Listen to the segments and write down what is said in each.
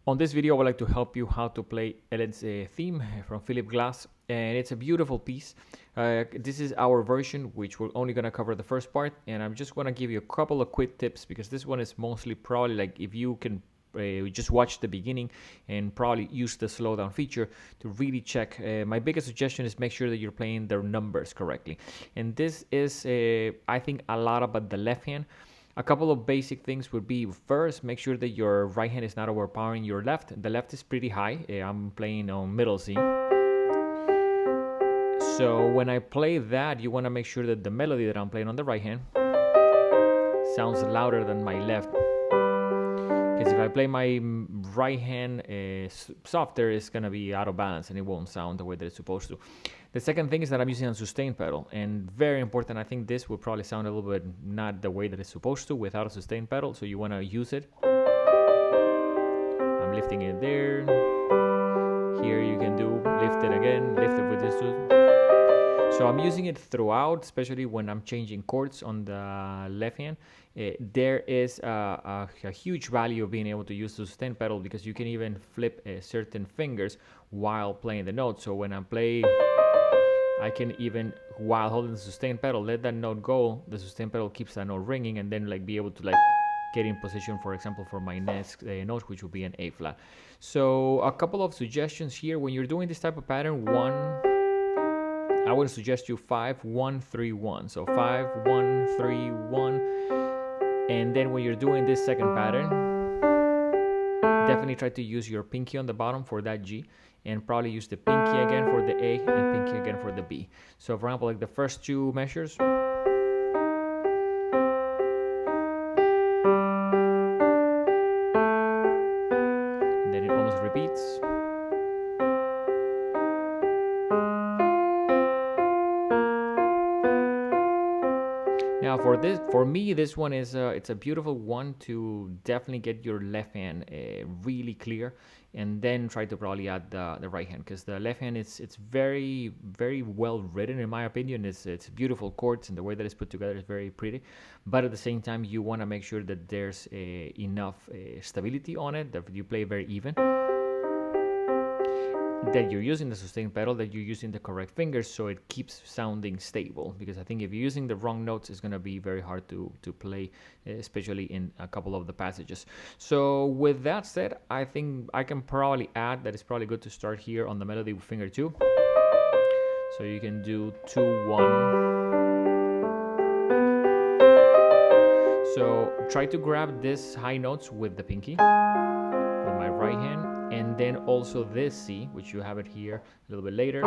On this video, I would like to help you how to play Helen's theme from Philip Glass, and it's a beautiful piece. This is our version, which we're only going to cover the first part, and I'm just going to give you a couple of quick tips because this one is mostly probably like if you can just watch the beginning and probably use the slowdown feature to really check. My biggest suggestion is make sure that you're playing the numbers correctly, and this is I think a lot about the left hand. A couple of basic things would be, first, make sure that your right hand is not overpowering your left. The left is pretty high. I'm playing on middle C. So when I play that, you want to make sure that the melody that I'm playing on the right hand sounds louder than my left. Because if I play my right hand softer, it's going to be out of balance and it won't sound the way that it's supposed to. The second thing is that I'm using a sustain pedal, and very important, I think this will probably sound a little bit not the way that it's supposed to without a sustain pedal, so you want to use it. I'm lifting it there. Here you can do lift it again, lift it with this too. So I'm using it throughout, especially when I'm changing chords on the left hand. There is a huge value of being able to use the sustain pedal because you can even flip certain fingers while playing the note. So when I play, I can even, while holding the sustain pedal, let that note go. The sustain pedal keeps that note ringing, and then like be able to like get in position, for example, for my next note, which will be an A flat. So a couple of suggestions here when you're doing this type of pattern. One, I would suggest you 5-1-3-1. So 5-1-3-1, and then when you're doing this second pattern, definitely try to use your pinky on the bottom for that G, and probably use the pinky again for the A and pinky again for the B. So for example, like the first two measures, and then it almost repeats. Now for me, this one is it's a beautiful one to definitely get your left hand really clear, and then try to probably add the right hand, because the left hand it's very, very well written in my opinion. It's beautiful chords, and the way that it's put together is very pretty, but at the same time you want to make sure that there's enough stability on it, that you play very even, that you're using the sustain pedal, that you're using the correct fingers so it keeps sounding stable, because I think if you're using the wrong notes, it's going to be very hard to play, especially in a couple of the passages. So with that said, I think I can probably add that it's probably good to start here on the melody with finger 2. So you can do 2-1. So try to grab this high notes with the pinky, with my right hand, and then also this C, which you have it here a little bit later.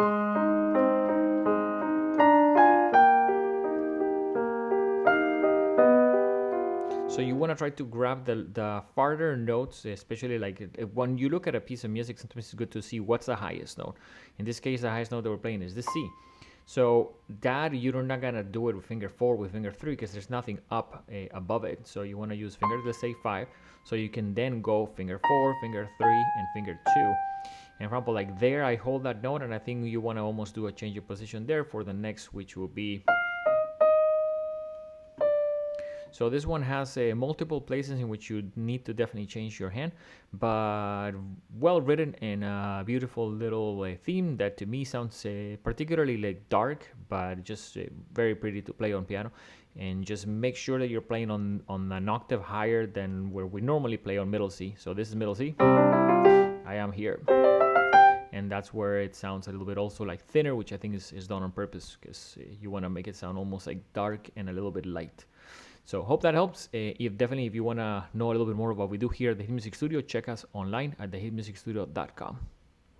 So you want to try to grab the farther notes, especially like when you look at a piece of music, sometimes it's good to see what's the highest note. In this case, the highest note that we're playing is the C. So that you're not going to do it with finger 4, with finger 3, because there's nothing up above it. So you want to use finger, let's say 5. So you can then go finger 4, finger 3, and finger 2. And for example, like there, I hold that note, and I think you want to almost do a change of position there for the next, which will be. So this one has multiple places in which you need to definitely change your hand, but well written and a beautiful little theme that to me sounds particularly like dark, but just very pretty to play on piano. And just make sure that you're playing on an octave higher than where we normally play on middle C. So this is middle C. I am here. And that's where it sounds a little bit also like thinner, which I think is done on purpose, because you want to make it sound almost like dark and a little bit light. So hope that helps. If you want to know a little bit more about what we do here at the Hit Music Studio, check us online at thehitmusicstudio.com.